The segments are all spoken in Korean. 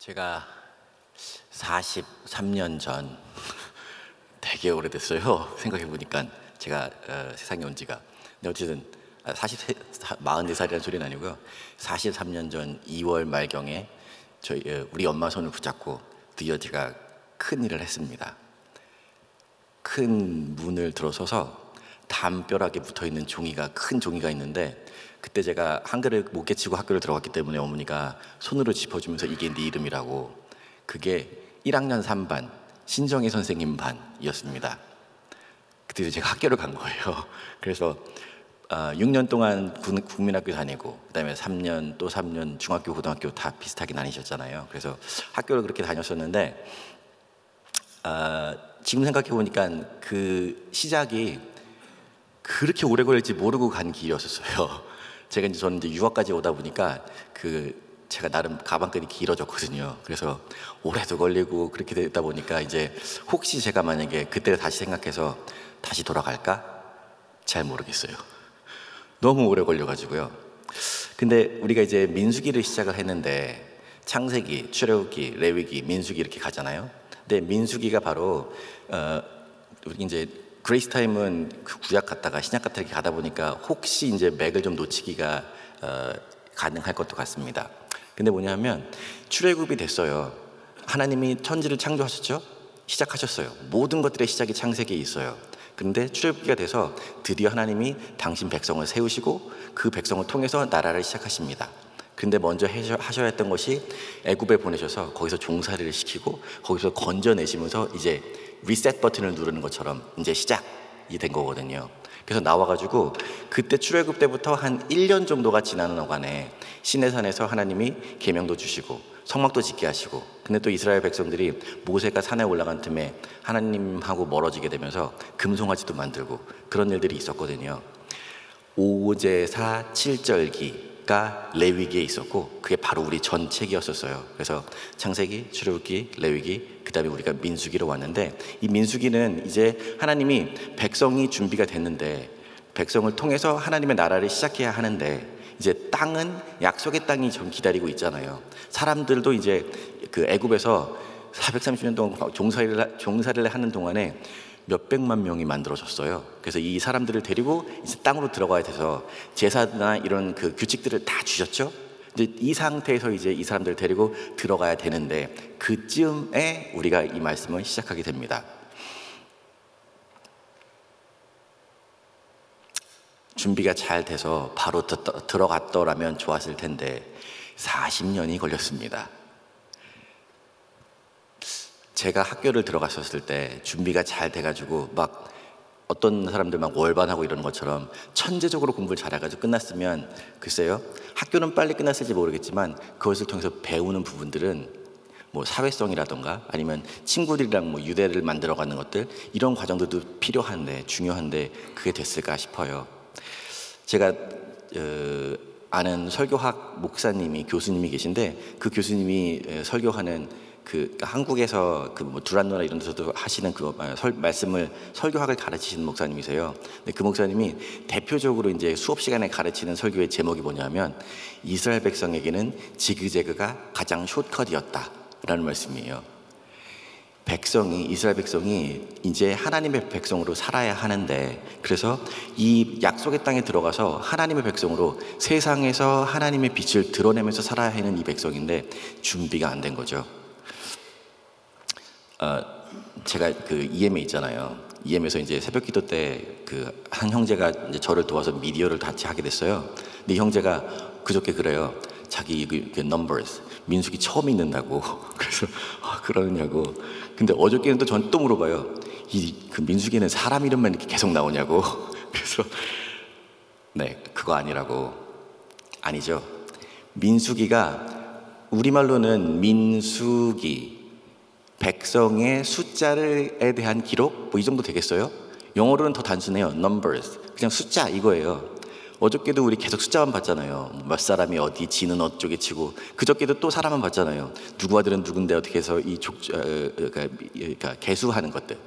제가 43년 전 되게 오래됐어요. 생각해보니까 제가 세상에 온 지가. 근데 어쨌든 44살이라는 소리는 아니고요. 43년 전 2월 말경에 우리 엄마 손을 붙잡고 드디어 제가 큰 일을 했습니다. 큰 문을 들어서서 담벼락에 붙어있는 종이가, 큰 종이가 있는데, 그때 제가 한글을 못 깨치고 학교를 들어갔기 때문에 어머니가 손으로 짚어주면서 이게 네 이름이라고. 그게 1학년 3반 신정희 선생님 반이었습니다. 그때 제가 학교를 간 거예요. 그래서 6년 동안 국민학교 다니고, 그 다음에 3년 또 3년 중학교 고등학교 다 비슷하게 다니셨잖아요. 그래서 학교를 그렇게 다녔었는데, 지금 생각해보니까 그 시작이 그렇게 오래 걸릴지 모르고 간 길이었어요. 저는 이제 유학까지 오다 보니까 제가 나름 가방끈이 길어졌거든요. 그래서 오래도 걸리고 그렇게 되다 보니까 이제 혹시 제가 만약에 그때를 다시 생각해서 다시 돌아갈까? 잘 모르겠어요. 너무 오래 걸려가지고요. 근데 우리가 이제 민수기를 시작을 했는데 창세기, 출애굽기, 레위기, 민수기 이렇게 가잖아요. 근데 민수기가 바로 우리 이제 그레이스 타임은 그 구약 갔다가 신약 갔다 이렇게 가다 보니까 혹시 이제 맥을 좀 놓치기가 가능할 것도 같습니다. 근데 뭐냐면 출애굽이 됐어요. 하나님이 천지를 창조하셨죠? 시작하셨어요. 모든 것들의 시작이 창세기에 있어요. 그런데 출애굽기가 돼서 드디어 하나님이 당신 백성을 세우시고 그 백성을 통해서 나라를 시작하십니다. 근데 먼저 하셔야 했던 것이 애굽에 보내셔서 거기서 종살이를 시키고 거기서 건져내시면서 이제 리셋 버튼을 누르는 것처럼 이제 시작이 된 거거든요. 그래서 나와가지고 그때 출애굽 때부터 한 1년 정도가 지나는 동안에 시내산에서 하나님이 계명도 주시고 성막도 짓게 하시고, 근데 또 이스라엘 백성들이 모세가 산에 올라간 틈에 하나님하고 멀어지게 되면서 금송아지도 만들고 그런 일들이 있었거든요. 5제사 7절기가 레위기에 있었고 그게 바로 우리 전책이었었어요. 그래서 창세기, 출애굽기, 레위기, 그 다음에 우리가 민수기로 왔는데, 이 민수기는 이제 하나님이 백성이 준비가 됐는데 백성을 통해서 하나님의 나라를 시작해야 하는데, 이제 땅은 약속의 땅이 좀 기다리고 있잖아요. 사람들도 이제 그 애굽에서 430년 동안 종살이를 하는 동안에 몇백만 명이 만들어졌어요. 그래서 이 사람들을 데리고 이제 땅으로 들어가야 돼서 제사나 이런 그 규칙들을 다 주셨죠. 이제 이 상태에서 이제 이 사람들을 데리고 들어가야 되는데 그쯤에 우리가 이 말씀을 시작하게 됩니다. 준비가 잘 돼서 바로 들어갔더라면 좋았을 텐데 40년이 걸렸습니다. 제가 학교를 들어갔었을 때 준비가 잘 돼가지고 막 어떤 사람들 막 월반하고 이러는 것처럼 천재적으로 공부를 잘해가지고 끝났으면, 글쎄요, 학교는 빨리 끝났을지 모르겠지만 그것을 통해서 배우는 부분들은 뭐 사회성이라던가 아니면 친구들이랑 뭐 유대를 만들어가는 것들, 이런 과정들도 필요한데 중요한데 그게 됐을까 싶어요. 제가 아는 설교학 목사님이, 교수님이 계신데 그 교수님이 설교하는 그러니까 한국에서 그 뭐 두란노나 이런 데서도 하시는 그 말씀을, 설교학을 가르치시는 목사님이세요. 근데 그 목사님이 대표적으로 이제 수업 시간에 가르치는 설교의 제목이 뭐냐면 이스라엘 백성에게는 지그재그가 가장 숏컷이었다라는 말씀이에요. 이스라엘 백성이 이제 하나님의 백성으로 살아야 하는데, 그래서 이 약속의 땅에 들어가서 하나님의 백성으로 세상에서 하나님의 빛을 드러내면서 살아야 하는 이 백성인데 준비가 안 된 거죠. 제가 그 EM에 있잖아요. EM에서 이제 새벽기도 때 그 한 형제가 이제 저를 도와서 미디어를 같이 하게 됐어요. 근데 이 형제가 그저께 그래요. 자기 그 numbers, 민수기 처음 읽는다고. 그래서 그러냐고. 근데 어저께는 또 전 또 물어봐요. 그 민수기는 사람 이름만 이렇게 계속 나오냐고. 그래서 네, 그거 아니라고. 아니죠. 민수기가 우리말로는 민수기, 백성의 숫자에 대한 기록, 뭐 이 정도 되겠어요? 영어로는 더 단순해요. numbers, 그냥 숫자 이거예요. 어저께도 우리 계속 숫자만 봤잖아요. 몇 사람이 어디, 지는 어쩌게 치고. 그저께도 또 사람만 봤잖아요. 누구 아들은 누군데 어떻게 해서 그러니까 계수하는 것들,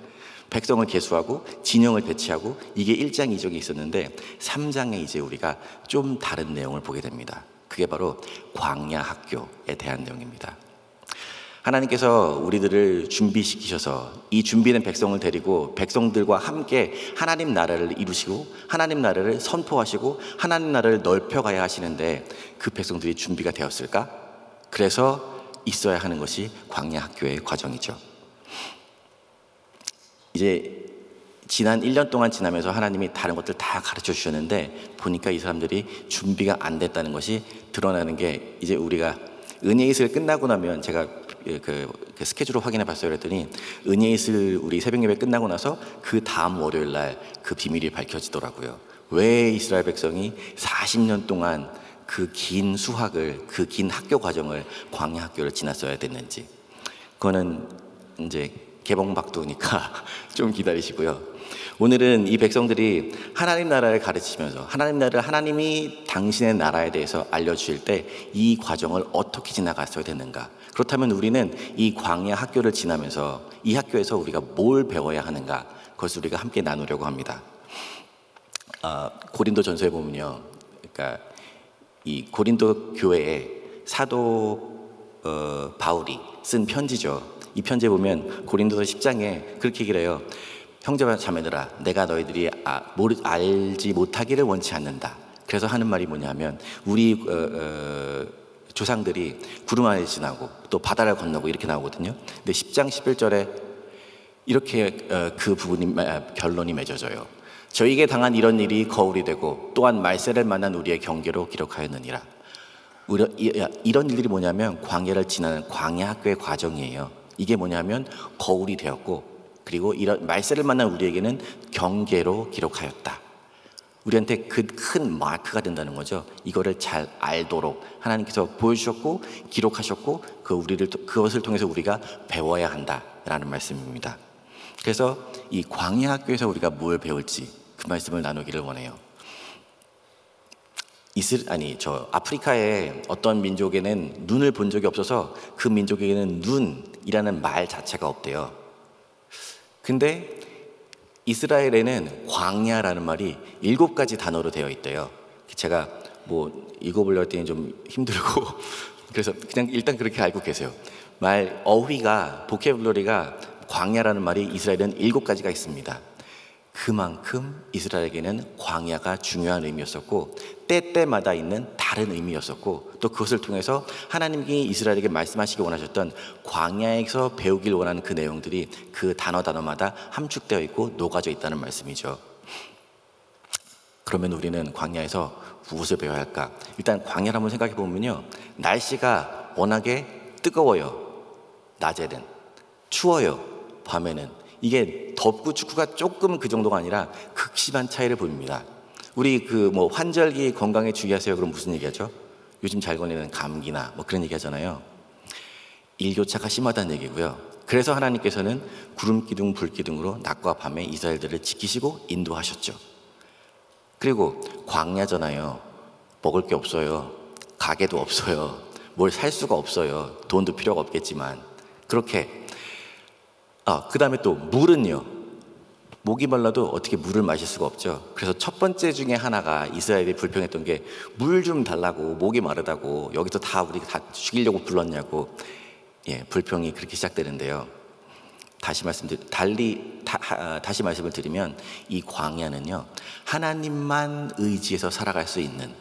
백성을 계수하고 진영을 배치하고, 이게 1장 2장에 있었는데 3장에 이제 우리가 좀 다른 내용을 보게 됩니다. 그게 바로 광야 학교에 대한 내용입니다. 하나님께서 우리들을 준비시키셔서 이 준비된 백성을 데리고 백성들과 함께 하나님 나라를 이루시고 하나님 나라를 선포하시고 하나님 나라를 넓혀가야 하시는데 그 백성들이 준비가 되었을까? 그래서 있어야 하는 것이 광야 학교의 과정이죠. 이제 지난 1년 동안 지나면서 하나님이 다른 것들 다 가르쳐 주셨는데 보니까 이 사람들이 준비가 안 됐다는 것이 드러나는 게 이제 우리가 은혜의 이슬 끝나고 나면 제가 그 스케줄을 확인해 봤어요. 그랬더니 은혜의 이슬 우리 새벽 예배 끝나고 나서 그 다음 월요일 날 그 비밀이 밝혀지더라고요. 왜 이스라엘 백성이 40년 동안 그 긴 수학을 그 긴 학교 과정을 광야 학교를 지났어야 됐는지 그거는 이제 개봉박두니까 좀 기다리시고요. 오늘은 이 백성들이 하나님 나라를 가르치면서 하나님 나라를 하나님이 당신의 나라에 대해서 알려주실 때 이 과정을 어떻게 지나갔어야 되는가, 그렇다면 우리는 이 광야 학교를 지나면서 이 학교에서 우리가 뭘 배워야 하는가, 그것을 우리가 함께 나누려고 합니다. 고린도 전서에 보면요, 그러니까 이 고린도 교회에 사도 바울이 쓴 편지죠. 이 편지에 보면 고린도서 10장에 그렇게 얘기를 해요. 형제와 자매들아, 내가 너희들이 알지 못하기를 원치 않는다. 그래서 하는 말이 뭐냐면 우리 조상들이 구름 안에 지나고 또 바다를 건너고 이렇게 나오거든요. 근데 10장 11절에 이렇게 그 부분이 결론이 맺어져요. 저에게 당한 이런 일이 거울이 되고 또한 말세를 만난 우리의 경계로 기록하였느니라. 이런 일들이 뭐냐면 광야를 지나는 광야 학교의 과정이에요. 이게 뭐냐면 거울이 되었고 그리고 이런 말세를 만난 우리에게는 경계로 기록하였다. 우리한테 그 큰 마크가 된다는 거죠. 이거를 잘 알도록 하나님께서 보여주셨고 기록하셨고 그것을 통해서 우리가 배워야 한다라는 말씀입니다. 그래서 이 광야 학교에서 우리가 뭘 배울지 그 말씀을 나누기를 원해요. 아프리카의 어떤 민족에는 눈을 본 적이 없어서 그 민족에게는 눈이라는 말 자체가 없대요. 근데 이스라엘에는 광야라는 말이 7가지 단어로 되어 있대요. 제가 읽어보려 했더니 좀 힘들고 그래서 그냥 일단 그렇게 알고 계세요. 어휘가 보캐블러리가 광야라는 말이 이스라엘은 7가지가 있습니다. 그만큼 이스라엘에게는 광야가 중요한 의미였었고 때때마다 있는 다른 의미였었고 또 그것을 통해서 하나님이 이스라엘에게 말씀하시기 원하셨던 광야에서 배우길 원하는 그 내용들이 그 단어마다 함축되어 있고 녹아져 있다는 말씀이죠. 그러면 우리는 광야에서 무엇을 배워야 할까? 일단 광야를 한번 생각해 보면요, 날씨가 워낙에 뜨거워요. 낮에는 추워요. 밤에는 이게 덥고 춥고가 조금 그 정도가 아니라 극심한 차이를 보입니다. 우리 환절기 건강에 주의하세요. 그럼 무슨 얘기하죠? 요즘 잘 걸리는 감기나 그런 얘기 하잖아요. 일교차가 심하다는 얘기고요. 그래서 하나님께서는 구름 기둥, 불 기둥으로 낮과 밤에 이스라엘들을 지키시고 인도하셨죠. 그리고 광야잖아요. 먹을 게 없어요. 가게도 없어요. 뭘 살 수가 없어요. 돈도 필요가 없겠지만 그렇게. 그 다음에 또 물은요, 목이 말라도 어떻게 물을 마실 수가 없죠. 그래서 첫 번째 중에 하나가 이스라엘이 불평했던 게 물 좀 달라고, 목이 마르다고, 여기서 우리 다 죽이려고 불렀냐고, 불평이 그렇게 시작되는데요. 다시 말씀을 드리면 이 광야는요, 하나님만 의지해서 살아갈 수 있는,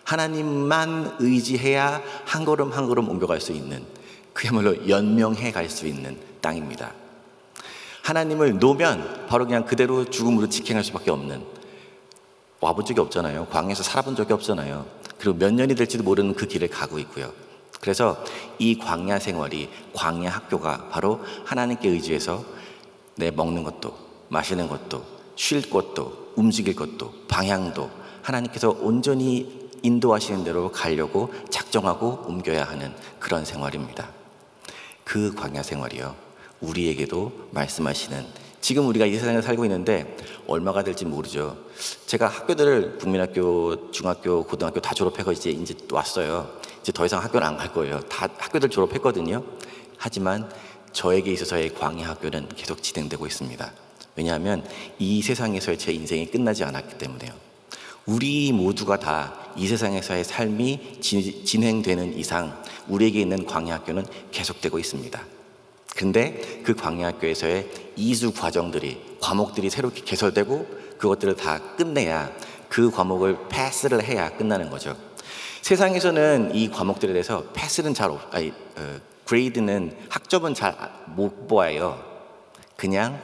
하나님만 의지해야 한 걸음 한 걸음 옮겨갈 수 있는, 그야말로 연명해 갈 수 있는 땅입니다. 하나님을 놓으면 바로 그냥 그대로 죽음으로 직행할 수밖에 없는, 와본 적이 없잖아요. 광야에서 살아본 적이 없잖아요. 그리고 몇 년이 될지도 모르는 그 길을 가고 있고요. 그래서 이 광야 생활이, 광야 학교가 바로 하나님께 의지해서 내 먹는 것도 마시는 것도 쉴 것도 움직일 것도 방향도 하나님께서 온전히 인도하시는 대로 가려고 작정하고 옮겨야 하는 그런 생활입니다. 그 광야 생활이요, 우리에게도 말씀하시는, 지금 우리가 이 세상에 살고 있는데 얼마가 될지 모르죠. 제가 학교들을 국민학교, 중학교, 고등학교 다 졸업해서 이제 왔어요. 이제 더 이상 학교는 안 갈 거예요. 다 학교들 졸업했거든요. 하지만 저에게 있어서의 광야 학교는 계속 진행되고 있습니다. 왜냐하면 이 세상에서의 제 인생이 끝나지 않았기 때문에요. 우리 모두가 다 이 세상에서의 삶이 진행되는 이상 우리에게 있는 광야 학교는 계속되고 있습니다. 근데 그 광야학교에서의 이수 과정들이, 과목들이 새롭게 개설되고 그것들을 다 끝내야, 그 과목을 패스를 해야 끝나는 거죠. 세상에서는 이 과목들에 대해서 패스는 그레이드는, 학점은 잘 못 보아요. 그냥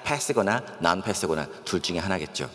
패스거나 난 패스거나 둘 중에 하나겠죠.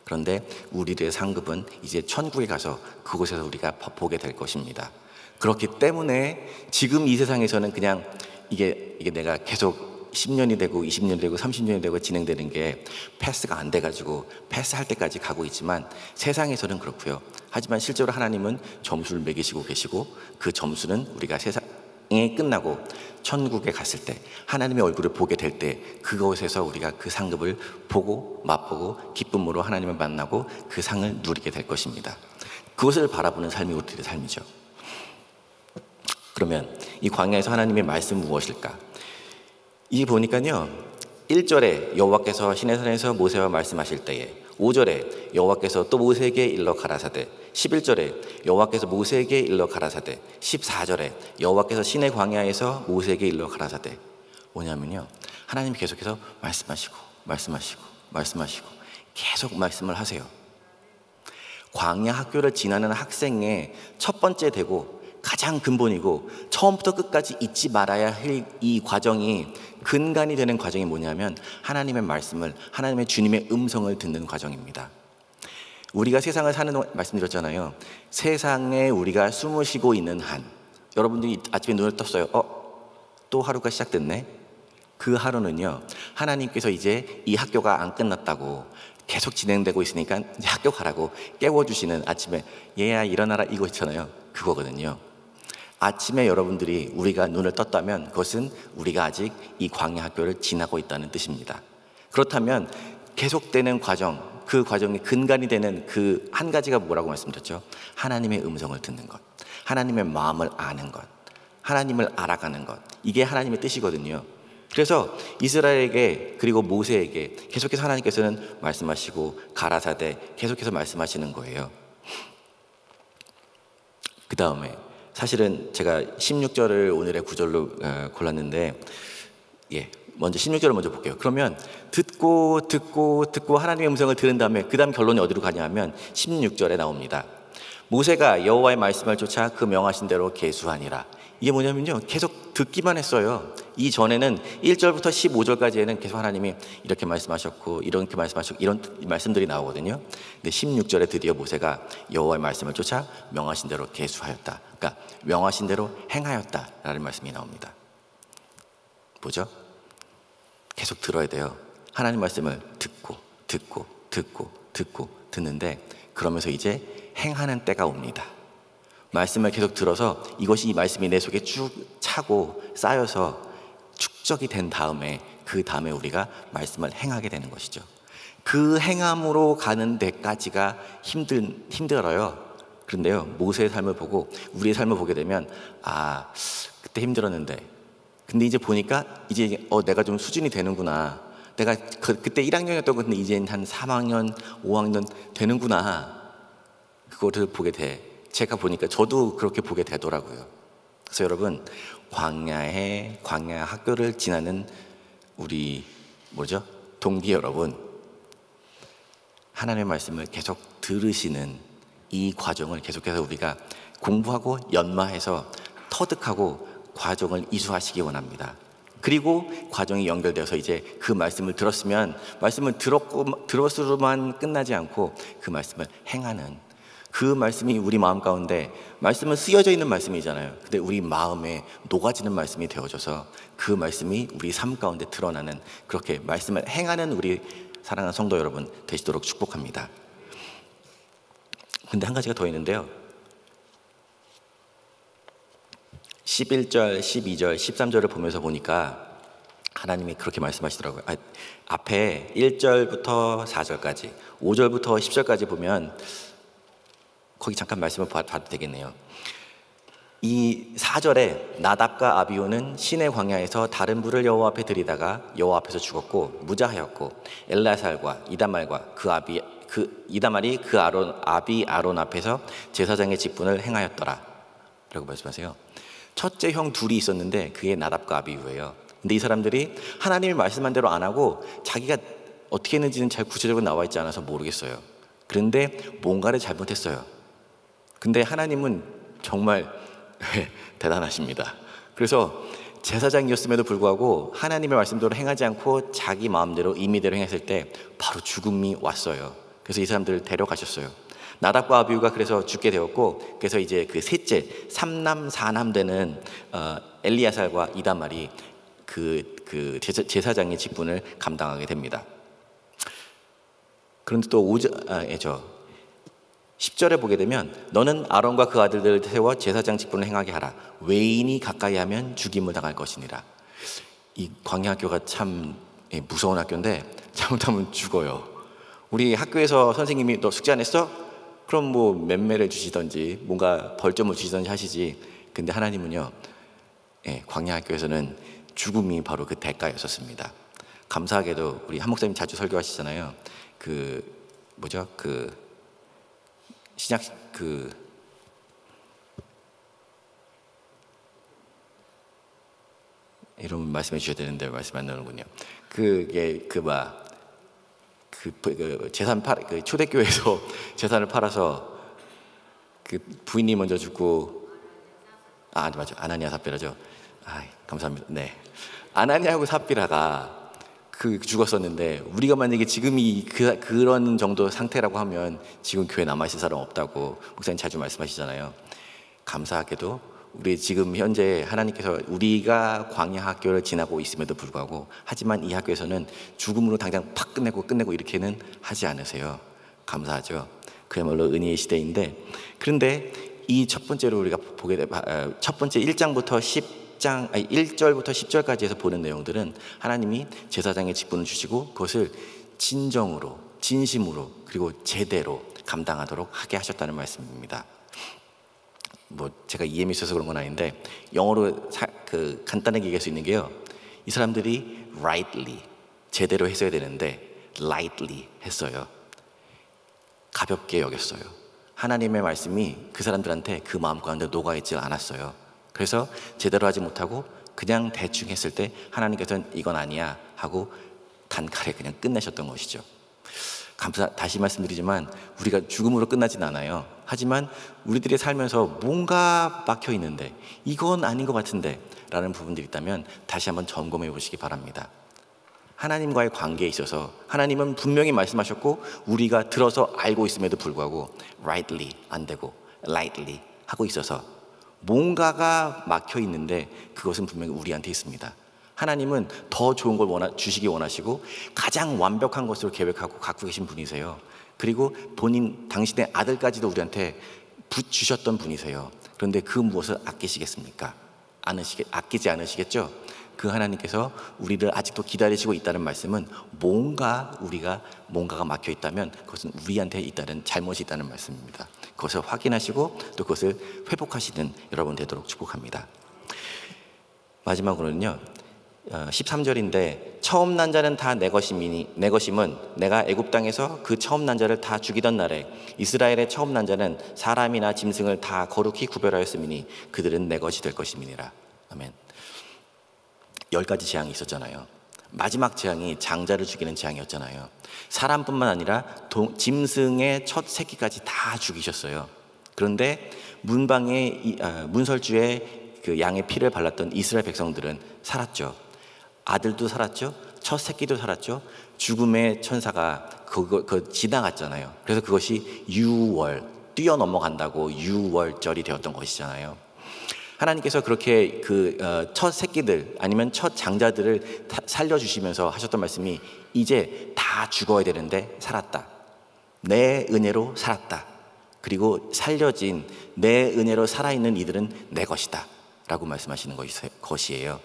그런데 우리들의 상급은 이제 천국에 가서 그곳에서 우리가 보게 될 것입니다. 그렇기 때문에 지금 이 세상에서는 그냥 이게 내가 계속 10년이 되고 20년이 되고 30년이 되고 진행되는 게 패스가 안 돼가지고 패스할 때까지 가고 있지만, 세상에서는 그렇고요. 하지만 실제로 하나님은 점수를 매기시고 계시고, 그 점수는 우리가 세상에 끝나고 천국에 갔을 때, 하나님의 얼굴을 보게 될 때, 그곳에서 우리가 그 상급을 보고 맛보고 기쁨으로 하나님을 만나고 그 상을 누리게 될 것입니다. 그것을 바라보는 삶이 우리들의 삶이죠. 그러면 이 광야에서 하나님의 말씀은 무엇일까? 이 보니까요, 1절에 여호와께서 시내산에서 모세와 말씀하실 때에, 5절에 여호와께서 또 모세에게 일러 가라사대, 11절에 여호와께서 모세에게 일러 가라사대, 14절에 여호와께서 시내 광야에서 모세에게 일러 가라사대. 뭐냐면요, 하나님이 계속해서 말씀하시고 계속 말씀을 하세요. 광야 학교를 지나는 학생의 첫 번째 되고 가장 근본이고 처음부터 끝까지 잊지 말아야 할 이 과정이, 근간이 되는 과정이 뭐냐면 하나님의 말씀을, 하나님의 주님의 음성을 듣는 과정입니다. 우리가 세상을 사는 동안 말씀드렸잖아요. 세상에 우리가 숨을 쉬고 있는 한, 여러분들이 아침에 눈을 떴어요. 또 하루가 시작됐네. 그 하루는요, 하나님께서 이제 이 학교가 안 끝났다고, 계속 진행되고 있으니까 이제 학교 가라고 깨워주시는, 아침에 얘야 일어나라 이거 있잖아요. 그거거든요. 아침에 여러분들이, 우리가 눈을 떴다면 그것은 우리가 아직 이 광야 학교를 지나고 있다는 뜻입니다. 그렇다면 계속되는 과정, 그 과정이 근간이 되는 그 한 가지가 뭐라고 말씀드렸죠? 하나님의 음성을 듣는 것, 하나님의 마음을 아는 것, 하나님을 알아가는 것, 이게 하나님의 뜻이거든요. 그래서 이스라엘에게, 그리고 모세에게 계속해서 하나님께서는 말씀하시고 가라사대 계속해서 말씀하시는 거예요. 그 다음에 사실은 제가 16절을 오늘의 구절로 골랐는데, 먼저 16절을 먼저 볼게요. 그러면 듣고 하나님의 음성을 들은 다음에 그 다음 결론이 어디로 가냐면 16절에 나옵니다. 모세가 여호와의 말씀을 쫓아 그 명하신 대로 계수하니라. 이게 뭐냐면요, 계속 듣기만 했어요. 이전에는 1절부터 15절까지에는 계속 하나님이 이렇게 말씀하셨고 이렇게 말씀하셨고 이런 말씀들이 나오거든요. 근데 16절에 드디어 모세가 여호와의 말씀을 쫓아 명하신 대로 계수하였다. 그러니까 명하신 대로 행하였다라는 말씀이 나옵니다. 뭐죠? 계속 들어야 돼요. 하나님 말씀을 듣는데, 그러면서 이제 행하는 때가 옵니다. 말씀을 계속 들어서 이 말씀이 내 속에 쭉 차고 쌓여서 축적이 된 다음에, 그 다음에 우리가 말씀을 행하게 되는 것이죠. 그 행함으로 가는 데까지가 힘들어요. 그런데요, 모세의 삶을 보고 우리의 삶을 보게 되면, 그때 힘들었는데, 근데 이제 보니까 이제 내가 좀 수준이 되는구나. 내가 그때 1학년이었던 건데 이제는 한 3학년, 5학년 되는구나. 그거를 보게 돼. 제가 보니까 저도 그렇게 보게 되더라고요. 그래서 여러분, 광야 학교를 지나는 우리 동기 여러분, 하나님의 말씀을 계속 들으시는 이 과정을 계속해서 우리가 공부하고 연마해서 터득하고 과정을 이수하시기 원합니다. 그리고 과정이 연결되어서 이제 그 말씀을 들었으면, 말씀을 들었으로만 끝나지 않고 그 말씀을 행하는, 그 말씀이 우리 마음 가운데, 말씀은 쓰여져 있는 말씀이잖아요. 근데 우리 마음에 녹아지는 말씀이 되어져서 그 말씀이 우리 삶 가운데 드러나는, 그렇게 말씀을 행하는 우리 사랑하는 성도 여러분 되시도록 축복합니다. 근데 한 가지가 더 있는데요, 11절, 12절, 13절을 보면서 보니까 하나님이 그렇게 말씀하시더라고요. 앞에 1절부터 4절까지, 5절부터 10절까지 보면 거기 잠깐 말씀을 봐도 되겠네요. 이 4절에 나답과 아비후는 시내 광야에서 다른 불을 여호와 앞에 들이다가 여호와 앞에서 죽었고 무자하였고, 엘라살과 이다말과 이다말이 그 아비 아론 앞에서 제사장의 직분을 행하였더라 라고 말씀하세요. 첫째 형 둘이 있었는데 그게 나답과 아비후예요. 근데 이 사람들이 하나님이 말씀한 대로 안 하고 자기가 어떻게 했는지는 잘 구체적으로 나와 있지 않아서 모르겠어요. 그런데 뭔가를 잘못했어요. 근데 하나님은 정말 대단하십니다. 그래서 제사장이었음에도 불구하고 하나님의 말씀대로 행하지 않고 자기 마음대로 임의대로 행했을 때 바로 죽음이 왔어요. 그래서 이 사람들을 데려가셨어요. 나답과 아비후가 그래서 죽게 되었고, 그래서 이제 그 셋째 3남 4남 되는 엘리야살과 이다말이 그 제사장의 직분을 감당하게 됩니다. 그런데 또 10절에 보게 되면 너는 아론과 그 아들들을 세워 제사장 직분을 행하게 하라. 외인이 가까이 하면 죽임을 당할 것이니라. 이 광야학교가 참 무서운 학교인데 잘못하면 죽어요. 우리 학교에서 선생님이 너 숙제 안 했어? 그럼 뭐 맴매를 주시던지 뭔가 벌점을 주시던지 하시지. 근데 하나님은요, 광야학교에서는 죽음이 바로 그 대가였었습니다. 감사하게도 우리 한 목사님 자주 설교하시잖아요. 신약 이런 말씀해 주셔야 되는데 말씀 안 나오는군요. 재산 초대교회에서 재산을 팔아서 그 부인이 먼저 죽고, 맞죠, 아나니아 삽비라죠. 감사합니다. 네, 아나니아하고 삽비라가 죽었었는데, 우리가 만약에 지금이 그런 정도 상태라고 하면 지금 교회 남아있을 사람 없다고 목사님 자주 말씀하시잖아요. 감사하게도 우리 지금 현재 하나님께서 우리가 광야 학교를 지나고 있음에도 불구하고, 하지만 이 학교에서는 죽음으로 당장 팍 끝내고 이렇게는 하지 않으세요. 감사하죠. 그야말로 은혜의 시대인데, 그런데 이 첫 번째로 우리가 첫 번째 1장부터 1절부터 10절까지 해서 보는 내용들은 하나님이 제사장의 직분을 주시고 그것을 진정으로, 진심으로, 그리고 제대로 감당하도록 하게 하셨다는 말씀입니다. 제가 이해미 있어서 그런 건 아닌데, 영어로 간단하게 얘기할 수 있는 게요, 이 사람들이 rightly, 제대로 했어야 되는데 lightly 했어요. 가볍게 여겼어요. 하나님의 말씀이 그 사람들한테 그 마음 가운데 녹아있지 않았어요. 그래서 제대로 하지 못하고 그냥 대충 했을 때 하나님께서는 이건 아니야 하고 단칼에 그냥 끝내셨던 것이죠. 다시 말씀드리지만 우리가 죽음으로 끝나진 않아요. 하지만 우리들이 살면서 뭔가 막혀 있는데, 이건 아닌 것 같은데 라는 부분들이 있다면 다시 한번 점검해 보시기 바랍니다. 하나님과의 관계에 있어서 하나님은 분명히 말씀하셨고 우리가 들어서 알고 있음에도 불구하고 rightly 안 되고 lightly 하고 있어서 뭔가가 막혀 있는데, 그것은 분명히 우리한테 있습니다. 하나님은 더 좋은 걸 주시기 원하시고 가장 완벽한 것으로 계획하고 갖고 계신 분이세요. 그리고 당신의 아들까지도 우리한테 주셨던 분이세요. 그런데 그 무엇을 아끼시겠습니까? 아끼지 않으시겠죠? 그 하나님께서 우리를 아직도 기다리시고 있다는 말씀은 뭔가가 막혀 있다면 그것은 우리한테 있다는 잘못이 있다는 말씀입니다. 그것을 확인하시고 또 그것을 회복하시는 여러분 되도록 축복합니다. 마지막으로는요, 13절인데 처음 난 자는 다 내 것임은 내가 애굽 땅에서 그 처음 난 자를 다 죽이던 날에 이스라엘의 처음 난 자는 사람이나 짐승을 다 거룩히 구별하였음이니 그들은 내 것이 될 것임이니라. 아멘. 10가지 재앙이 있었잖아요. 마지막 재앙이 장자를 죽이는 재앙이었잖아요. 사람뿐만 아니라 짐승의 첫 새끼까지 다 죽이셨어요. 그런데 문설주에 그 양의 피를 발랐던 이스라엘 백성들은 살았죠. 아들도 살았죠. 첫 새끼도 살았죠. 죽음의 천사가 지나갔잖아요. 그래서 그것이 뛰어넘어간다고 유월절이 되었던 것이잖아요. 하나님께서 그렇게 첫 새끼들 아니면 첫 장자들을 살려주시면서 하셨던 말씀이, 이제 다 죽어야 되는데 살았다. 내 은혜로 살았다. 그리고 살려진 내 은혜로 살아있는 이들은 내 것이다 라고 말씀하시는 것이에요.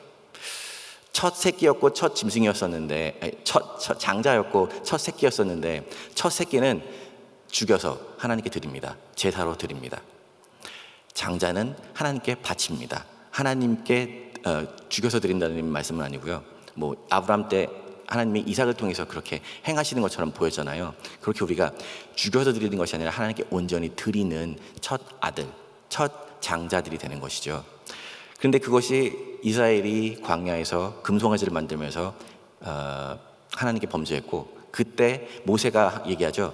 첫 새끼였고 첫 짐승이었었는데, 첫 장자였고 첫 새끼였었는데, 첫 새끼는 죽여서 하나님께 드립니다. 제사로 드립니다. 장자는 하나님께 바칩니다. 하나님께 죽여서 드린다는 말씀은 아니고요. 아브라함 때 하나님이 이삭을 통해서 그렇게 행하시는 것처럼 보였잖아요. 그렇게 우리가 죽여서 드리는 것이 아니라 하나님께 온전히 드리는 첫 아들, 첫 장자들이 되는 것이죠. 그런데 그것이 이스라엘이 광야에서 금송아지를 만들면서 하나님께 범죄했고, 그때 모세가 얘기하죠.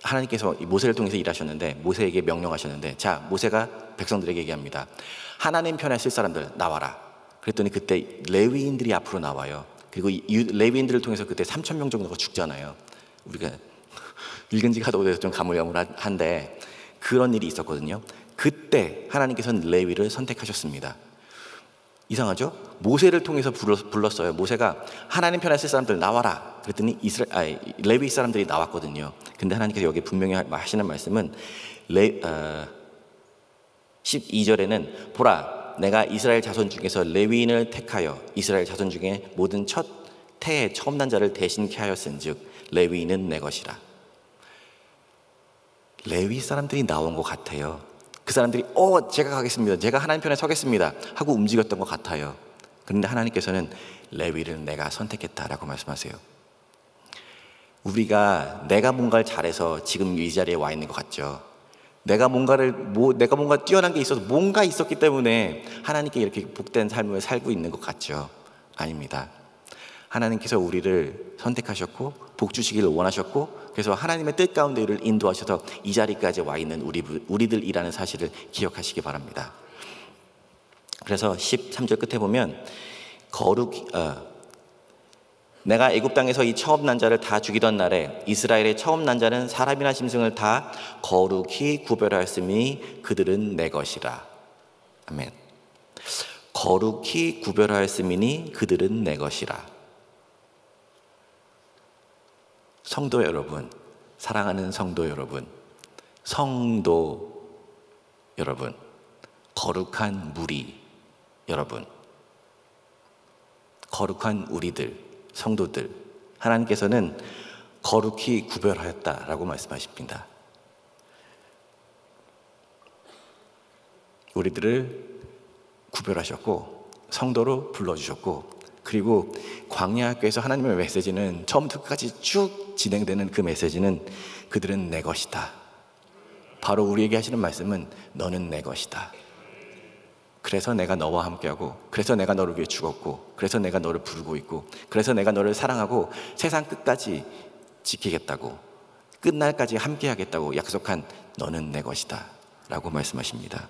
하나님께서 모세를 통해서 일하셨는데, 모세에게 명령하셨는데, 자, 모세가 백성들에게 얘기합니다. 하나님 편에 쓸 사람들 나와라. 그랬더니 그때 레위인들이 앞으로 나와요. 그리고 레위인들을 통해서 그때 3,000명 정도가 죽잖아요. 우리가 읽은 지가 하도 오래돼서 좀 가물가물한데 그런 일이 있었거든요. 그때 하나님께서는 레위를 선택하셨습니다. 이상하죠? 모세를 통해서 불렀어요. 모세가 하나님 편에 쓸 사람들 나와라. 그랬더니 레위 사람들이 나왔거든요. 근데 하나님께서 여기 분명히 하시는 말씀은 12절에는 보라, 내가 이스라엘 자손 중에서 레위인을 택하여 이스라엘 자손 중에 모든 첫 태의 처음 난 자를 대신케 하였은즉 레위인은 내 것이라. 레위 사람들이 나온 것 같아요. 그 사람들이 제가 가겠습니다, 제가 하나님 편에 서겠습니다 하고 움직였던 것 같아요. 그런데 하나님께서는 레위를 내가 선택했다라고 말씀하세요. 우리가 내가 뭔가를 잘해서 지금 이 자리에 와 있는 것 같죠. 내가 뭔가 뛰어난 게 있어서 뭔가 있었기 때문에 하나님께 이렇게 복된 삶을 살고 있는 것 같죠. 아닙니다. 하나님께서 우리를 선택하셨고 복 주시기를 원하셨고, 그래서 하나님의 뜻 가운데 우리를 인도하셔서 이 자리까지 와 있는 우리들이라는 사실을 기억하시기 바랍니다. 그래서 13절 끝에 보면 내가 애굽 땅에서 이 처음 난 자를 다 죽이던 날에 이스라엘의 처음 난 자는 사람이나 짐승을 다 거룩히 구별하였으니 그들은 내 것이라. 아멘. 거룩히 구별하였으니 그들은 내 것이라. 성도 여러분, 사랑하는 성도 여러분, 거룩한 무리 여러분, 거룩한 우리들, 성도들, 하나님께서는 거룩히 구별하였다라고 말씀하십니다. 우리들을 구별하셨고 성도로 불러주셨고, 그리고 광야학교에서 하나님의 메시지는 처음부터 끝까지 쭉 진행되는 그 메시지는 그들은 내 것이다. 바로 우리에게 하시는 말씀은 너는 내 것이다. 그래서 내가 너와 함께하고, 그래서 내가 너를 위해 죽었고, 그래서 내가 너를 부르고 있고, 그래서 내가 너를 사랑하고 세상 끝까지 지키겠다고, 끝날까지 함께하겠다고 약속한 너는 내 것이다 라고 말씀하십니다.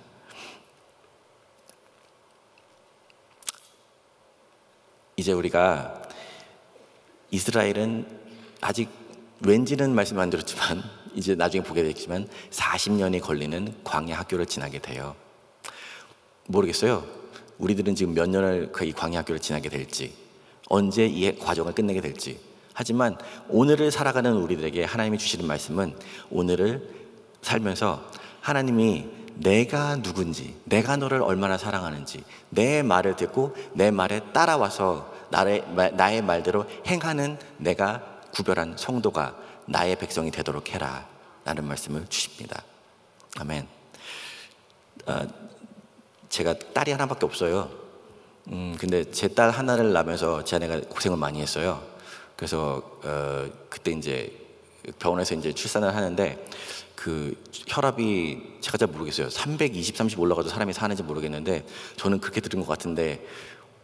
이제 우리가 이스라엘은 아직 왠지는 말씀 안 들었지만 이제 나중에 보게 되겠지만 40년이 걸리는 광야 학교를 지나게 돼요. 모르겠어요. 우리들은 지금 몇 년을 이 광야 학교를 지나게 될지, 언제 이 과정을 끝내게 될지. 하지만 오늘을 살아가는 우리들에게 하나님이 주시는 말씀은, 오늘을 살면서 하나님이 내가 누군지, 내가 너를 얼마나 사랑하는지, 내 말을 듣고 내 말에 따라와서 나의 말대로 행하는 내가 구별한 성도가 나의 백성이 되도록 해라 라는 말씀을 주십니다. 아멘. 제가 딸이 하나밖에 없어요. 근데 제 딸 하나를 낳으면서 제 아내가 고생을 많이 했어요. 그래서 그때 이제 병원에서 이제 출산을 하는데 그 혈압이 제가 잘 모르겠어요. 320, 30 올라가도 사람이 사는지 모르겠는데 저는 그렇게 들은 것 같은데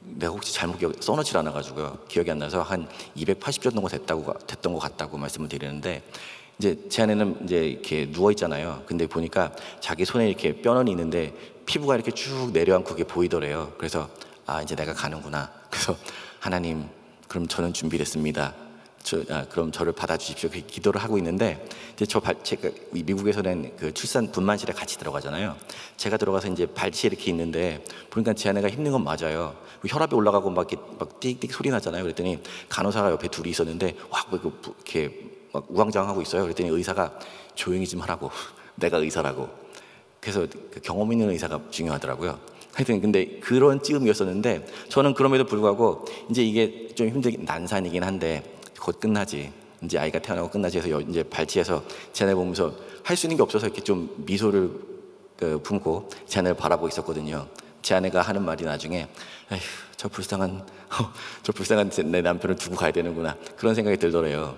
내가 혹시 잘못 써놓질 않아가지고요. 기억이 안 나서 한 280 정도가 됐던 것 같다고 말씀을 드리는데, 이제 제 아내는 이제 이렇게 누워 있잖아요. 근데 보니까 자기 손에 이렇게 뼈는 있는데 피부가 이렇게 쭉 내려앉고 그게 보이더래요. 그래서 이제 내가 가는구나. 그래서 하나님, 그럼 저는 준비됐습니다. 그럼 저를 받아주십시오. 그렇게 기도를 하고 있는데, 이제 제가 미국에서는 그 출산 분만실에 같이 들어가잖아요. 제가 들어가서 이제 발치에 이렇게 있는데 보니까 제 아내가 힘든 건 맞아요. 혈압이 올라가고 막 띡띡 소리 나잖아요. 그랬더니 간호사가 옆에 둘이 있었는데 이렇게 막 우왕좌왕하고 있어요. 그랬더니 의사가 조용히 좀 하라고. 내가 의사라고. 그래서 그 경험 있는 의사가 중요하더라고요. 하여튼 근데 그런 찌음이었었는데, 저는 그럼에도 불구하고 이제 이게 좀 힘든 난산이긴 한데 곧 끝나지, 이제 아이가 태어나고 끝나지 해서 이제 발치해서 제 아내 보면서 할 수 있는 게 없어서 이렇게 좀 미소를 품고 제 아내를 바라보고 있었거든요. 제 아내가 하는 말이 나중에 에휴, 저 불쌍한 내 남편을 두고 가야 되는구나, 그런 생각이 들더래요.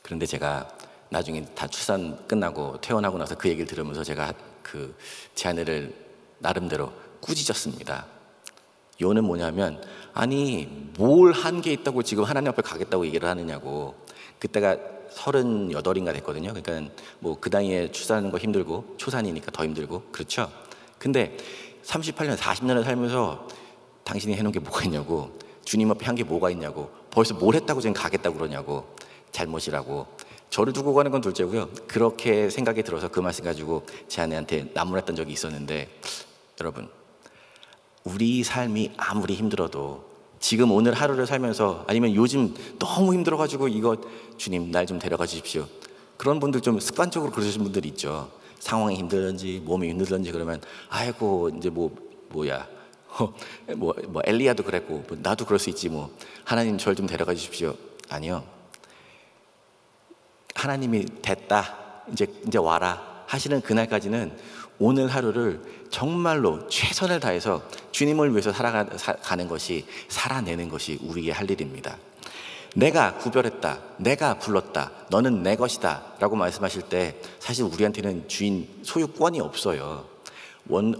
그런데 제가 나중에 다 출산 끝나고 퇴원하고 나서 그 얘기를 들으면서 제가 제 아내를 나름대로 꾸짖었습니다. 요는 뭐냐면, 아니 뭘 한 게 있다고 지금 하나님 앞에 가겠다고 얘기를 하느냐고. 그때가 38인가 됐거든요. 그러니까 뭐 그 나이에 출산하는 거 힘들고 초산이니까 더 힘들고, 그렇죠. 근데 38년 40년을 살면서 당신이 해놓은 게 뭐가 있냐고, 주님 앞에 한 게 뭐가 있냐고, 벌써 뭘 했다고 지금 가겠다고 그러냐고, 잘못이라고. 저를 두고 가는 건 둘째고요, 그렇게 생각이 들어서 그 말씀 가지고 제 아내한테 난무했던 적이 있었는데, 여러분, 우리 삶이 아무리 힘들어도 지금 오늘 하루를 살면서, 아니면 요즘 너무 힘들어가지고 이거 주님 날 좀 데려가 주십시오, 그런 분들 좀 습관적으로 그러시는 분들이 있죠. 상황이 힘들든지 몸이 힘들든지 그러면 아이고 이제 뭐야 뭐 엘리야도 그랬고 뭐 나도 그럴 수 있지, 뭐 하나님 절 좀 데려가 주십시오. 아니요, 하나님이 됐다, 이제 와라 하시는 그날까지는 오늘 하루를 정말로 최선을 다해서 주님을 위해서 살아가는 것이, 살아내는 것이 우리의 할 일입니다. 내가 구별했다, 내가 불렀다, 너는 내 것이다 라고 말씀하실 때 사실 우리한테는 주인 소유권이 없어요.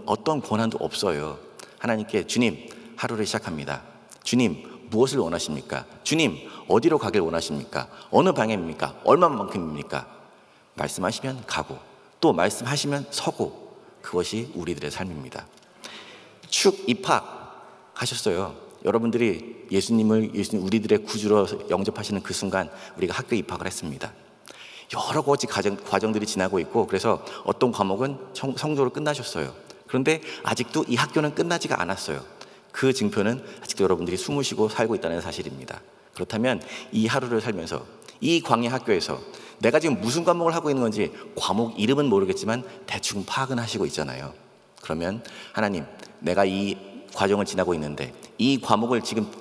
어떤 권한도 없어요. 하나님께 주님 하루를 시작합니다. 주님 무엇을 원하십니까? 주님 어디로 가길 원하십니까? 어느 방향입니까? 얼마만큼입니까? 말씀하시면 가고, 또 말씀하시면 서고, 그것이 우리들의 삶입니다. 축 입학하셨어요. 여러분들이 예수님 우리들의 구주로 영접하시는 그 순간 우리가 학교에 입학을 했습니다. 여러 가지 과정들이 지나고 있고, 그래서 어떤 과목은 성적으로 끝나셨어요. 그런데 아직도 이 학교는 끝나지가 않았어요. 그 증표는 아직도 여러분들이 숨을 쉬고 살고 있다는 사실입니다. 그렇다면 이 하루를 살면서 이 광야 학교에서 내가 지금 무슨 과목을 하고 있는 건지 과목 이름은 모르겠지만 대충 파악은 하시고 있잖아요. 그러면 하나님, 내가 이 과정을 지나고 있는데, 이 과목을 지금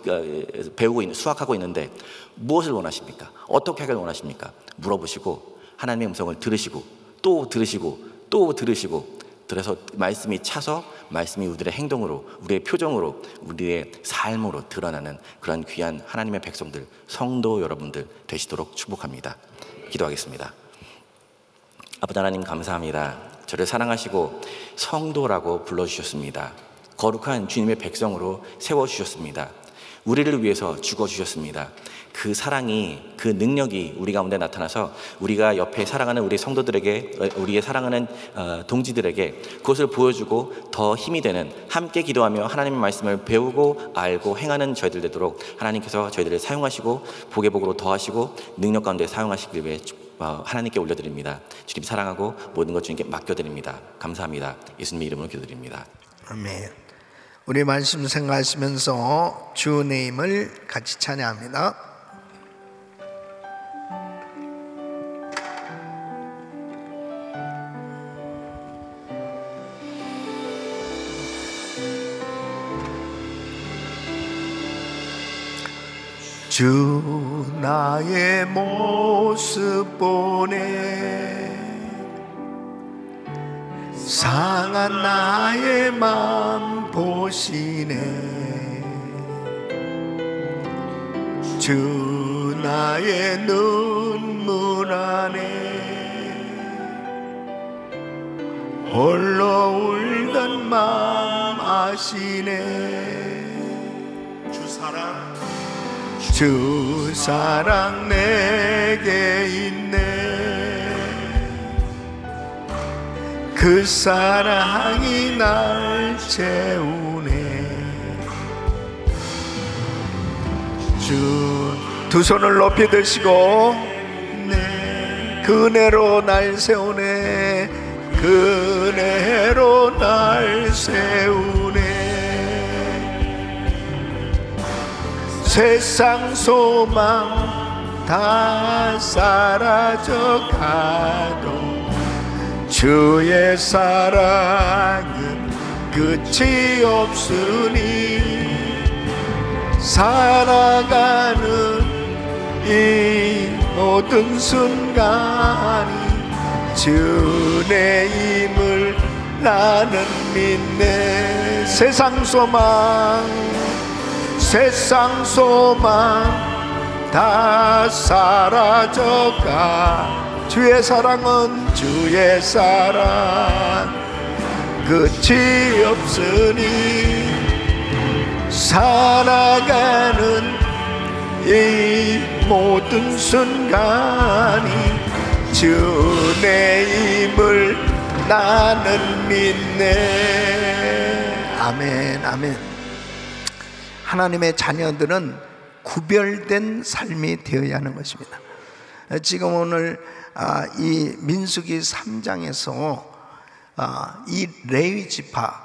수학하고 있는데 무엇을 원하십니까? 어떻게 하길 원하십니까? 물어보시고 하나님의 음성을 들으시고 또 들으시고 또 들으시고, 그래서 말씀이 차서 말씀이 우리의 행동으로, 우리의 표정으로, 우리의 삶으로 드러나는 그런 귀한 하나님의 백성들, 성도 여러분들 되시도록 축복합니다. 기도하겠습니다. 아버지 하나님, 감사합니다. 저를 사랑하시고 성도라고 불러주셨습니다. 거룩한 주님의 백성으로 세워주셨습니다. 우리를 위해서 죽어주셨습니다. 그 사랑이, 그 능력이 우리 가운데 나타나서 우리가 옆에 사랑하는 우리 성도들에게, 우리의 사랑하는 동지들에게 그것을 보여주고 더 힘이 되는, 함께 기도하며 하나님의 말씀을 배우고 알고 행하는 저희들 되도록 하나님께서 저희들을 사용하시고 복의 복으로 더하시고 능력 가운데 사용하시길 위해 하나님께 올려드립니다. 주님 사랑하고 모든 것 주님께 맡겨드립니다. 감사합니다. 예수님의 이름으로 기도드립니다. 아멘. 우리 말씀 생각하시면서 주의 이름을 같이 찬양합니다. 주 나의 모습 보네, 상한 나의 맘 보시네. 주 나의 눈물 안에 홀로 울던 맘 아시네. 주 사랑 내게 있네. 그 사랑이 날 채우네. 주 두 손을 높이 드시고 그 은혜로 날 세우네. 그 은혜로 날 세우네. 세상 소망 다 사라져 가도 주의 사랑은 끝이 없으니, 살아가는 이 모든 순간이 주의 힘을 나는 믿네. 세상 소망 다 사라져가 주의 사랑은, 주의 사랑 끝이 없으니 살아가는 이 모든 순간이 주의 힘을 나는 믿네. 아멘, 아멘. 하나님의 자녀들은 구별된 삶이 되어야 하는 것입니다. 지금 오늘 이 민수기 3장에서 이 레위 지파,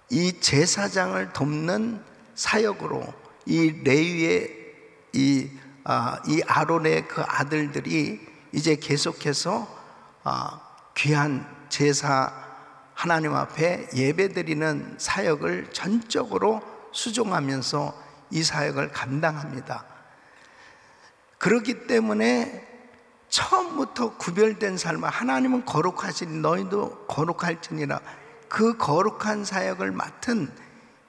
이 제사장을 돕는 사역으로 이 레위의 이 아론의 그 아들들이 이제 계속해서 귀한 제사 하나님 앞에 예배드리는 사역을 전적으로 수종하면서 이 사역을 감당합니다. 그렇기 때문에 처음부터 구별된 삶을, 하나님은 거룩하시니 너희도 거룩할지니라, 그 거룩한 사역을 맡은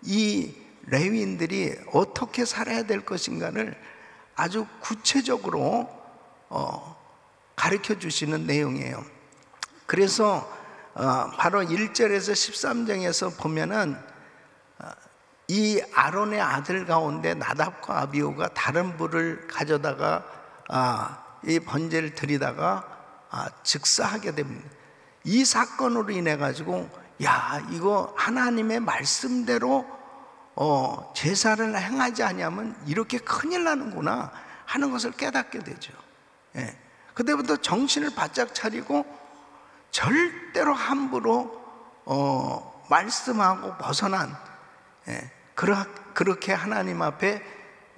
이 레위인들이 어떻게 살아야 될 것인가를 아주 구체적으로 가르쳐 주시는 내용이에요. 그래서 바로 1절에서 13장에서 보면은 이 아론의 아들 가운데 나답과 아비후가 다른 불을 가져다가 이 번제를 드리다가 즉사하게 됩니다. 이 사건으로 인해 가지고 야, 이거 하나님의 말씀대로 제사를 행하지 아니하면 이렇게 큰일 나는구나 하는 것을 깨닫게 되죠. 예. 그때부터 정신을 바짝 차리고 절대로 함부로 말씀하고 벗어난, 그렇게 하나님 앞에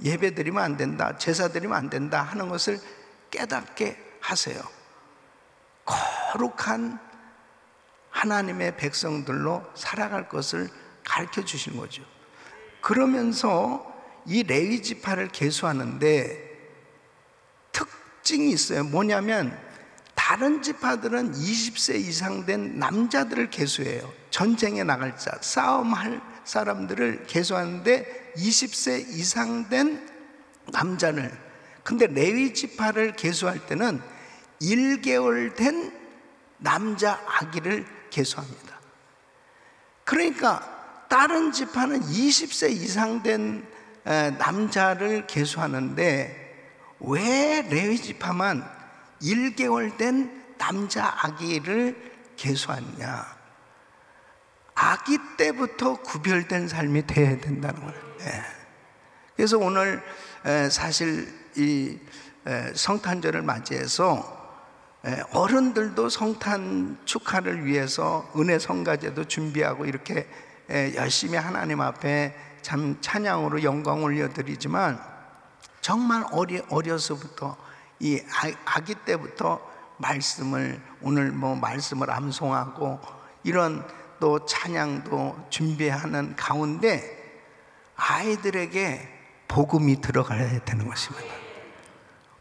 예배드리면 안 된다, 제사드리면 안 된다 하는 것을 깨닫게 하세요. 거룩한 하나님의 백성들로 살아갈 것을 가르쳐 주신 거죠. 그러면서 이 레위 지파를 계수하는데 특징이 있어요. 뭐냐면 다른 지파들은 20세 이상 된 남자들을 계수해요. 전쟁에 나갈 자, 싸움할 사람들을 계수하는데 20세 이상 된 남자를, 근데 레위 지파를 계수할 때는 1개월 된 남자 아기를 계수합니다. 그러니까 다른 지파는 20세 이상 된 남자를 계수하는데 왜 레위 지파만 1개월 된 남자 아기를 계수하느냐? 아기 때부터 구별된 삶이 되어야 된다는 거예요. 그래서 오늘 사실 이 성탄절을 맞이해서 어른들도 성탄 축하를 위해서 은혜 성가제도 준비하고 이렇게 열심히 하나님 앞에 참 찬양으로 영광 올려드리지만, 정말 어려서부터 이 아기 때부터 말씀을, 오늘 뭐 말씀을 암송하고 이런 또 찬양도 준비하는 가운데 아이들에게 복음이 들어가야 되는 것입니다.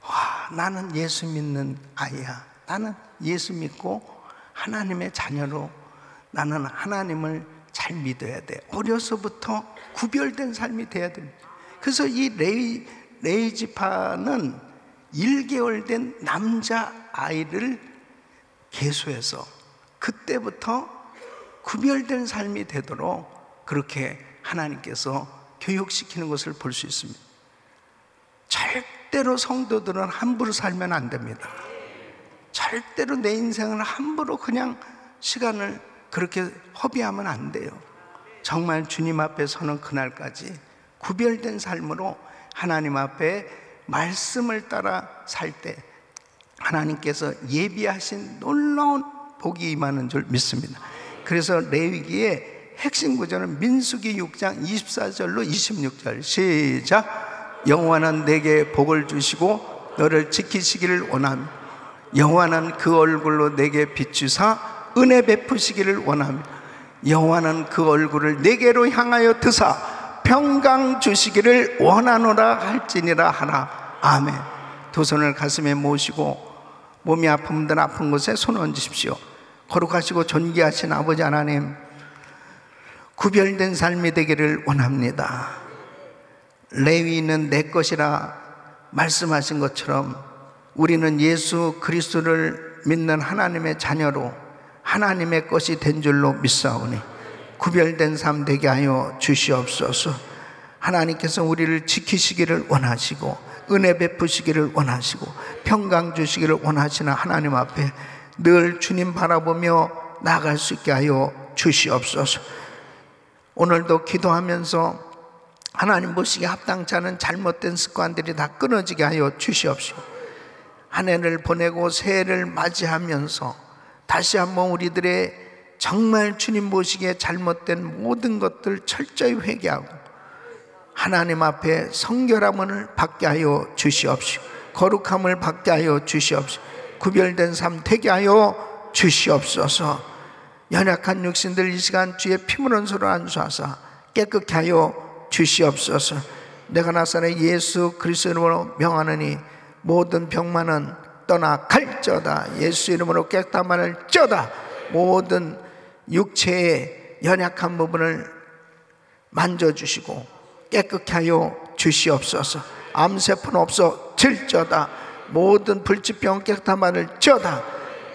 와, 나는 예수 믿는 아이야. 나는 예수 믿고 하나님의 자녀로 나는 하나님을 잘 믿어야 돼. 어려서부터 구별된 삶이 돼야 됩니다. 그래서 이 레위 지파는 1개월 된 남자 아이를 계수해서 그때부터 구별된 삶이 되도록 그렇게 하나님께서 교육시키는 것을 볼 수 있습니다. 절대로 성도들은 함부로 살면 안 됩니다. 절대로 내 인생을 함부로 그냥 시간을 그렇게 허비하면 안 돼요. 정말 주님 앞에 서는 그날까지 구별된 삶으로 하나님 앞에 말씀을 따라 살 때 하나님께서 예비하신 놀라운 복이 임하는 줄 믿습니다. 그래서 레위기의 핵심 구절은 민수기 6장 24절로 26절 시작. 여호와는 내게 복을 주시고 너를 지키시기를 원하며 여호와는 그 얼굴로 내게 비추사 은혜 베푸시기를 원하며 여호와는 그 얼굴을 내게로 향하여 드사 평강 주시기를 원하노라 할지니라 하라. 아멘. 두 손을 가슴에 모시고 몸이 아픈 분들 아픈 곳에 손 얹으십시오. 거룩하시고 존귀하신 아버지 하나님, 구별된 삶이 되기를 원합니다. 레위는 내 것이라 말씀하신 것처럼 우리는 예수 그리스도를 믿는 하나님의 자녀로 하나님의 것이 된 줄로 믿사오니 구별된 삶 되게 하여 주시옵소서. 하나님께서 우리를 지키시기를 원하시고 은혜 베푸시기를 원하시고 평강 주시기를 원하시는 하나님 앞에 늘 주님 바라보며 나아갈 수 있게 하여 주시옵소서. 오늘도 기도하면서 하나님 보시기에 합당치 않은 잘못된 습관들이 다 끊어지게 하여 주시옵시고, 한 해를 보내고 새해를 맞이하면서 다시 한번 우리들의 정말 주님 보시기에 잘못된 모든 것들 철저히 회개하고 하나님 앞에 성결함을 받게 하여 주시옵시고 거룩함을 받게 하여 주시옵시고 구별된 삶 되게 하여 주시옵소서. 연약한 육신들 이 시간 주의 피문은 서로 안수하사 깨끗게 하여 주시옵소서. 내가 나사렛 예수 그리스도 이름으로 명하노니 모든 병만은 떠나 갈지어다. 예수 이름으로 깨끗함을 쩌다. 모든 육체의 연약한 부분을 만져주시고 깨끗게 하여 주시옵소서. 암세포는 없어질지어다. 모든 불치병 깨끗함을 쩌다.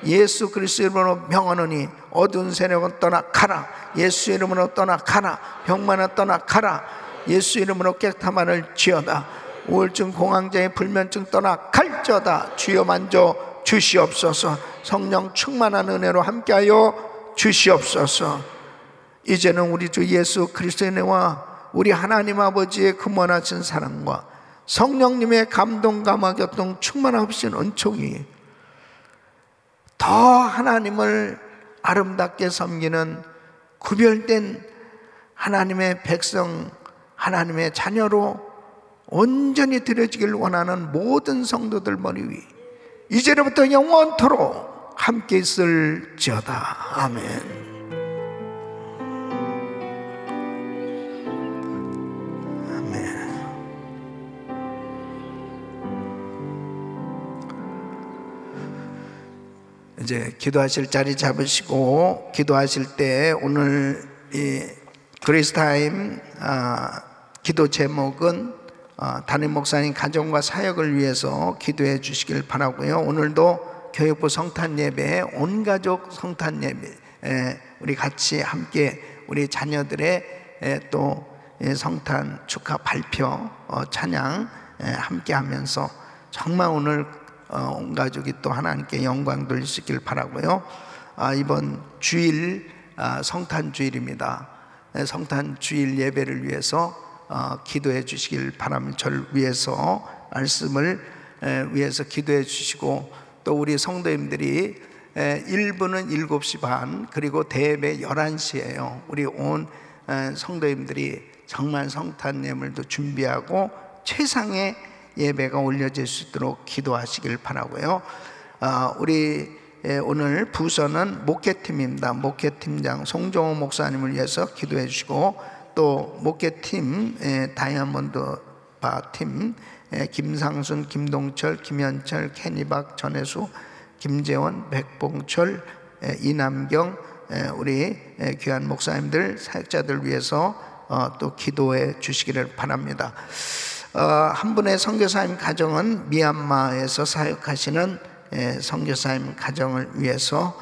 예수 그리스도 이름으로 명하노니 어두운 세력은 떠나가라. 예수 이름으로 떠나가라. 병만은 떠나가라. 예수 이름으로 깨끗함을 지어다. 우울증 공황장애 불면증 떠나갈지어다. 주여 만져 주시옵소서. 성령 충만한 은혜로 함께하여 주시옵소서. 이제는 우리 주 예수 그리스도의 은혜와 우리 하나님 아버지의 근원하신 사랑과 성령님의 감동 감화 교통 충만하신 은총이 더 하나님을 아름답게 섬기는 구별된 하나님의 백성, 하나님의 자녀로 온전히 드려지길 원하는 모든 성도들 머리 위 이제부터 영원토록 함께 있을지어다. 아멘. 이제 기도하실 자리 잡으시고 기도하실 때 오늘 이 그레이스타임 기도 제목은 담임 목사님 가정과 사역을 위해서 기도해 주시길 바라고요. 오늘도 교육부 성탄 예배, 온 가족 성탄 예배 우리 같이 함께 우리 자녀들의 또 성탄 축하 발표 찬양 함께 하면서 정말 오늘 온 가족이 또 하나님께 영광 돌리시길 바라고요. 이번 주일 성탄 주일입니다. 성탄 주일 예배를 위해서 기도해 주시길 바랍니다. 저를 위해서 말씀을 위해서 기도해 주시고 또 우리 성도님들이 1부는 7시 반 그리고 대예배 11시예요. 우리 온 성도님들이 정말 성탄 예물도 준비하고 최상의 예배가 올려질 수 있도록 기도하시길 바라고요. 우리 오늘 부서는 목회팀입니다. 목회팀장 송정호 목사님을 위해서 기도해 주시고 또 목회팀 다이아몬드 바팀 김상순, 김동철, 김현철, 캐니박, 전혜수, 김재원, 백봉철, 이남경 우리 귀한 목사님들 사역자들 위해서 또 기도해 주시기를 바랍니다. 한 분의 선교사님 가정은 미얀마에서 사역하시는 선교사님 가정을 위해서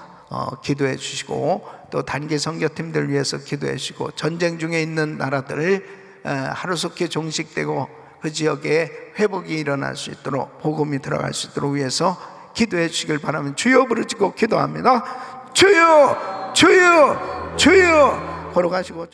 기도해 주시고 또 단기 선교팀들 위해서 기도해 주시고 전쟁 중에 있는 나라들 하루속히 종식되고 그 지역에 회복이 일어날 수 있도록 복음이 들어갈 수 있도록 위해서 기도해 주시길 바라면 주여 부르짖고 기도합니다. 주여 주여 주여 걸어가시고